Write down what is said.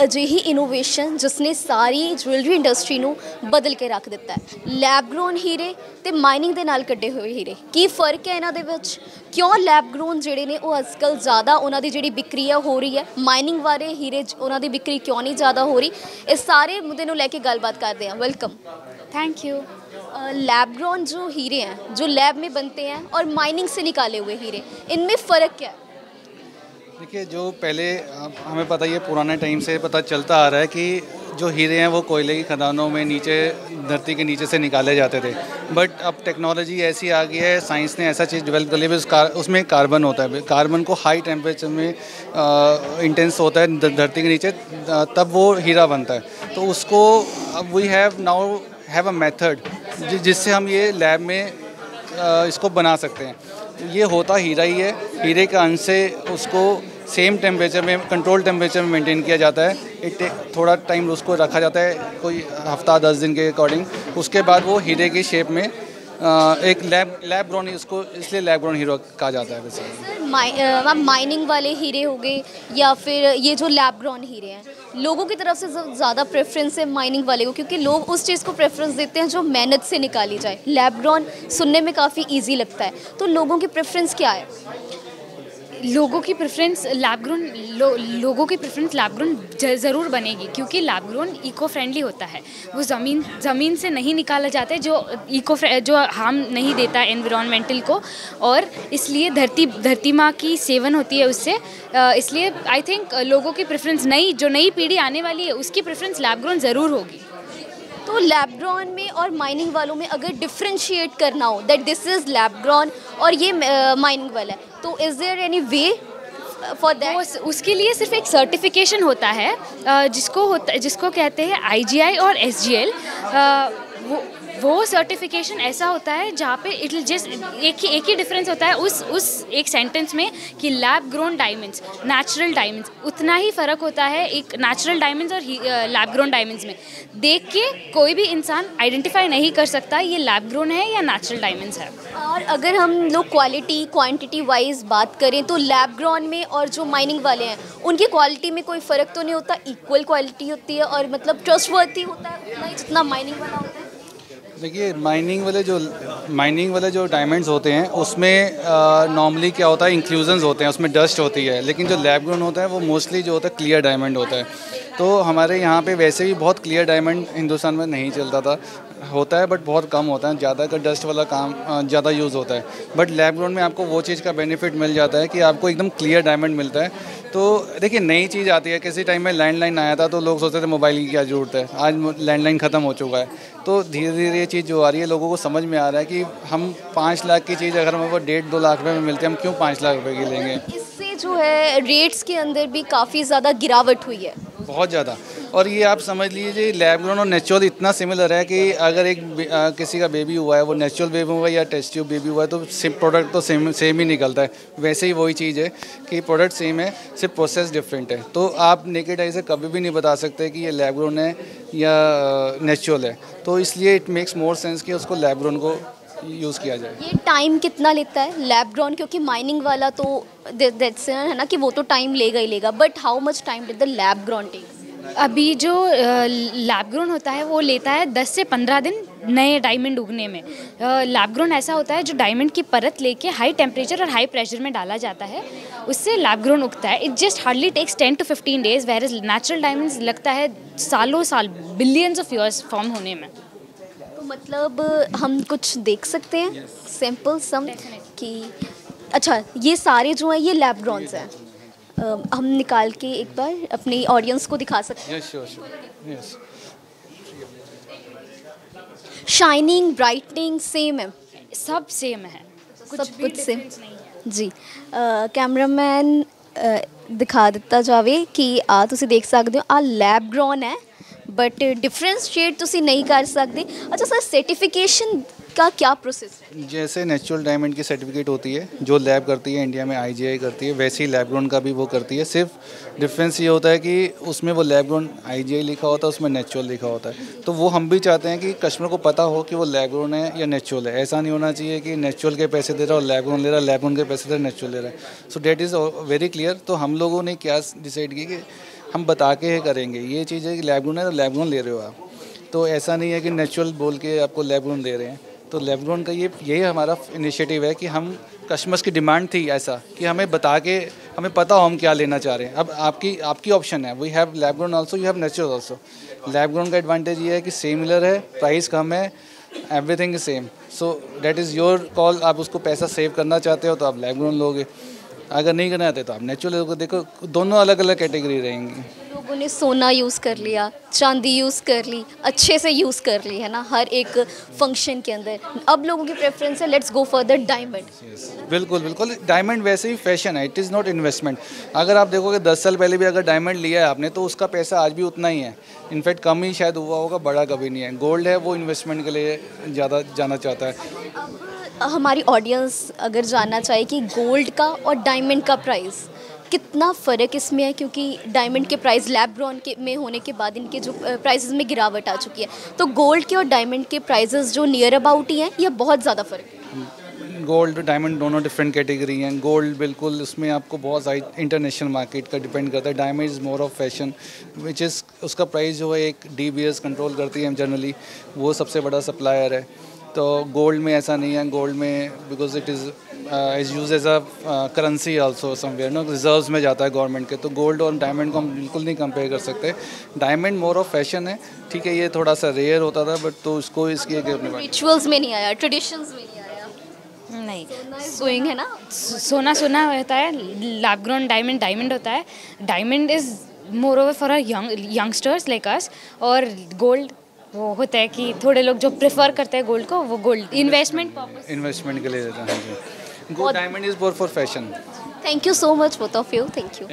ਅਜਿਹੀ ਇਨੋਵੇਸ਼ਨ ਜਿਸ ਨੇ ਸਾਰੀ ਜੁਐਲਰੀ ਇੰਡਸਟਰੀ ਨੂੰ ਬਦਲ ਕੇ ਰੱਖ ਦਿੱਤਾ ਹੈ। ਲੈਬ ਗਰੋਨ ਹੀਰੇ ਤੇ ਮਾਈਨਿੰਗ ਦੇ ਨਾਲ ਕੱਢੇ ਹੋਏ ਹੀਰੇ, ਕੀ ਫਰਕ ਹੈ ਇਹਨਾਂ ਦੇ ਵਿੱਚ? ਕਿਉਂ ਲੈਬ ਗਰੋਨ ਜਿਹੜੇ ਨੇ ਉਹ ਅੱਜਕੱਲ੍ਹ ਜ਼ਿਆਦਾ ਉਹਨਾਂ ਦੀ ਜਿਹੜੀ ਵਿਕਰੀ ਹੈ ਹੋ ਰਹੀ ਹੈ, ਮਾਈਨਿੰਗ ਵਾਲੇ ਹੀਰੇ ਉਹਨਾਂ ਦੀ ਵਿਕਰੀ ਕਿਉਂ नहीं ज़्यादा हो रही? इस सारे मुद्दे को लेके गलबात करते हैं। Welcome. Thank you. Lab grown जो हीरे हैं, जो लैब में बनते हैं, और माइनिंग से निकाले हुए हीरे, इनमें फ़र्क क्या है? देखिए, जो पहले हमें पता ही है, पुराने टाइम से पता चलता आ रहा है कि जो हीरे हैं वो कोयले की खदानों में नीचे धरती के नीचे से निकाले जाते थे। बट अब टेक्नोलॉजी ऐसी आ गई है, साइंस ने ऐसा चीज़ डेवलप कर लिया है, उसमें कार्बन होता है। कार्बन को हाई टेम्परेचर में इंटेंस होता है धरती के नीचे, तब वो हीरा बनता है। तो उसको अब we have now have a method जिससे हम ये लैब में इसको बना सकते हैं। ये होता हीरा ही है, हीरे के अंश से उसको सेम टेम्परेचर में, कंट्रोल टेम्परेचर में मेंटेन किया जाता है। थोड़ा टाइम उसको रखा जाता है, कोई हफ्ता 10 दिन के अकॉर्डिंग। उसके बाद वो हीरे की शेप में एक लैब ग्रोन, उसको इसलिए लैब ग्रोन हीरो कहा जाता है वैसे। माइनिंग वाले हीरे हो गए या फिर ये जो लैब ग्रोन हीरे हैं, लोगों की तरफ से ज़्यादा प्रेफरेंस है माइनिंग वाले को, क्योंकि लोग उस चीज़ को प्रेफरेंस देते हैं जो मेहनत से निकाली जाए। लैब ग्रोन सुनने में काफ़ी ईजी लगता है, तो लोगों की प्रेफरेंस क्या है? लोगों की प्रेफरेंस लैब ग्रोन लोगों की प्रेफरेंस लैब ग्रोन ज़रूर बनेगी, क्योंकि लैब ग्रोन इको फ्रेंडली होता है। वो ज़मीन से नहीं निकाला जाता है, जो हार्म नहीं देता है एनवायरमेंटल को, और इसलिए धरती माँ की सेवन होती है उससे। इसलिए आई थिंक लोगों की प्रेफरेंस, जो नई पीढ़ी आने वाली है उसकी प्रेफरेंस लैब ग्रोन ज़रूर होगी। तो लैब ग्रोन में और माइनिंग वालों में अगर डिफ्रेंशिएट करना हो that this is lab grown और ये माइनिंग वाला है, तो is there any way for that? उसके लिए सिर्फ एक सर्टिफिकेशन होता है, जिसको कहते हैं IGI और SGL। वो सर्टिफिकेशन ऐसा होता है जहाँ पे इट जस्ट एक ही डिफरेंस होता है उस एक सेंटेंस में कि lab grown diamonds, natural diamonds, उतना ही फ़र्क होता है एक नेचुरल डायमंड्स और लैब ग्रोन डायमंड्स में। देख के कोई भी इंसान आइडेंटिफाई नहीं कर सकता ये लैब ग्रोन है या नेचुरल डायमंड्स है। और अगर हम लोग क्वालिटी क्वांटिटी वाइज बात करें तो लैब ग्रोन में और जो माइनिंग वाले हैं उनकी क्वालिटी में कोई फ़र्क तो नहीं होता? इक्वल क्वालिटी होती है और मतलब ट्रस्टवर्थी होता है उतना ही जितना माइनिंग वाला होता है? देखिए, माइनिंग वाले जो डायमंड्स होते हैं उसमें नॉर्मली क्या होता है, इंक्लूजन्स होते हैं, उसमें डस्ट होती है। लेकिन जो लैब ग्रोन होता है वो मोस्टली जो होता है क्लियर डायमंड होता है। तो हमारे यहाँ पे वैसे भी बहुत क्लियर डायमंड हिंदुस्तान में नहीं चलता था, होता है बट बहुत कम होता है, ज़्यादा का डस्ट वाला काम ज़्यादा यूज़ होता है। बट लैब ग्रोन में आपको वो चीज़ का बेनिफिट मिल जाता है कि आपको एकदम क्लियर डायमंड मिलता है। तो देखिए, नई चीज़ आती है, किसी टाइम में लैंडलाइन आया था तो लोग सोचते थे मोबाइल की क्या ज़रूरत है, आज लैंडलाइन ख़त्म हो चुका है। तो धीरे धीरे ये चीज़ जो आ रही है लोगों को समझ में आ रहा है कि हम 5 लाख की चीज़ अगर हमको 1.5-2 लाख रुपये में मिलती है, हम क्यों 5 लाख रुपये की लेंगे? इससे जो है रेट्स के अंदर भी काफ़ी ज़्यादा गिरावट हुई है, बहुत ज़्यादा। और ये आप समझ लीजिए लैब ग्रोन और नेचुरल इतना सिमिलर है कि अगर किसी का बेबी हुआ है, वो नेचुरल बेबी हुआ है या टेस्ट ट्यूब बेबी हुआ है, तो प्रोडक्ट तो सेम ही निकलता है। वैसे ही वही चीज़ है कि प्रोडक्ट सेम है, सिर्फ प्रोसेस डिफरेंट है। तो आप नेकेड आई से कभी भी नहीं बता सकते कि ये लैब ग्रोन है या नेचुरल है। तो इसलिए इट मेक्स मोर सेंस कि उसको लैब ग्रोन को यूज़ किया जाए। ये टाइम कितना लेता है लैब ग्रोन? क्योंकि माइनिंग वाला तो दैट्स है ना कि वो तो टाइम लेगा ही लेगा, but how much time did the lab grown take? अभी जो लैब ग्रोन होता है वो लेता है 10 से 15 दिन नए डायमंड उगने में। लैब ग्रोन ऐसा होता है जो डायमंड की परत लेके हाई टेम्परेचर और हाई प्रेशर में डाला जाता है, उससे लैब ग्रोन उगता है। It just hardly takes 10 to 15 days, where as natural diamonds लगता है सालों साल, बिलियंस ऑफ ईयर्स फॉर्म होने में। तो मतलब हम कुछ देख सकते हैं सैंपल सम कि अच्छा ये सारे जो हैं ये लैब ग्रोन्स हैं, हम निकाल के एक बार अपनी ऑडियंस को दिखा सकते हैं? Yes, sure, yes. Shining, brightening same है, सब सेम है, सब कुछ सेम जी। कैमरामैन दिखा दिता जावे कि आ तुसी देख सकते हो आ लैब ग्रोन है, बट डिफरेंशिएट तुसी नहीं कर सकते। अच्छा सर, सर्टिफिकेशन का क्या प्रोसेस है? जैसे नेचुरल डायमंड की सर्टिफिकेट होती है जो लैब करती है, इंडिया में IGI करती है, वैसे ही लैब ग्रोन का भी वो करती है। सिर्फ डिफरेंस ये होता है कि उसमें वो लैब ग्रोन IGI लिखा होता है, उसमें नेचुरल लिखा होता है। तो वो हम भी चाहते हैं कि कस्टमर को पता हो कि वो लैब ग्रोन है या नेचुरल है। ऐसा नहीं होना चाहिए कि नेचुरल के पैसे दे रहा है और लैब ग्रोन ले रहा है, लैब ग्रोन के पैसे दे रहा है, नेचुरल ले रहा है। सो डेट इज़ वेरी क्लियर। तो हम लोगों ने क्या डिसाइड किया कि हम बता के करेंगे। ये चीज़ है कि लैब ग्रोन है तो लैब ग्रोन ले रहे हो आप, तो ऐसा नहीं है कि नेचुरल बोल के आपको लैब ग्रोन दे रहे हैं। तो लैब ग्रोन का यही हमारा इनिशिएटिव है कि हम कस्टमर्स की डिमांड थी ऐसा कि हमें बता के हमें पता हो हम क्या लेना चाह रहे हैं। अब आपकी ऑप्शन है, we have lab grown also, you have natural also. Lab grown का एडवांटेज ये है कि सिमिलर है, प्राइस कम है, everything is same, so that is your call. आप उसको पैसा सेव करना चाहते हो तो आप लैब ग्रोन लोगे, अगर नहीं करना चाहते तो आप नेचुरल लोगे। देखो दोनों अलग अलग कैटेगरी रहेंगी। लोगों ने सोना यूज़ कर लिया, चांदी यूज़ कर ली, अच्छे से यूज़ कर ली है ना हर एक फंक्शन के अंदर। अब लोगों की प्रेफरेंस है let's go for the diamond. बिल्कुल बिल्कुल, डायमंड वैसे ही फैशन है, इट इज़ नॉट इन्वेस्टमेंट। अगर आप देखोगे 10 साल पहले भी अगर डायमंड लिया है आपने तो उसका पैसा आज भी उतना ही है, इनफैक्ट कम ही शायद हुआ होगा, बड़ा कभी नहीं है। गोल्ड है वो इन्वेस्टमेंट के लिए ज़्यादा जाना चाहता है। हमारी ऑडियंस अगर जानना चाहे कि गोल्ड का और डायमंड का प्राइस कितना फ़र्क इसमें है, क्योंकि डायमंड के प्राइस लैब ग्रोन के में होने के बाद इनके जो प्राइसेस में गिरावट आ चुकी है, तो गोल्ड के और डायमंड के प्राइसेस जो नियर अबाउट ही हैं या बहुत ज़्यादा फ़र्क है? गोल्ड डायमंड दोनों डिफरेंट कैटेगरी हैं। गोल्ड बिल्कुल उसमें आपको बहुत सारी इंटरनेशनल मार्केट का डिपेंड करता है। Diamond is more of fashion which is उसका प्राइस जो है एक DBS कंट्रोल करती है जनरली, वो सबसे बड़ा सप्लायर है। तो गोल्ड में ऐसा नहीं है, गोल्ड में because it is use as a currency also somewhere no, reserves में जाता है गवर्नमेंट के, तो गोल्ड और डायमंड को हम बिल्कुल नहीं कंपेयर कर सकते। डायमंड मोर ऑफ फैशन है, ठीक है, ये थोड़ा सा रेयर होता था बट तो उसको इसकी रिचुअल्स में नहीं आया, ट्रेडिशंस में नहीं आया। नहीं, गोइंग है ना, सोना सोना होता है, लैब ग्रोन डायमंड डायमंड होता है। Diamond is more over for youngsters like us, और गोल्ड वो होता है कि थोड़े लोग जो प्रेफर करते हैं गोल्ड को, वो गोल्ड इन्वेस्टमेंट इन्वेस्टमेंट के लिए देता है। Gold diamond is more for fashion. Thank you so much both of you, thank you.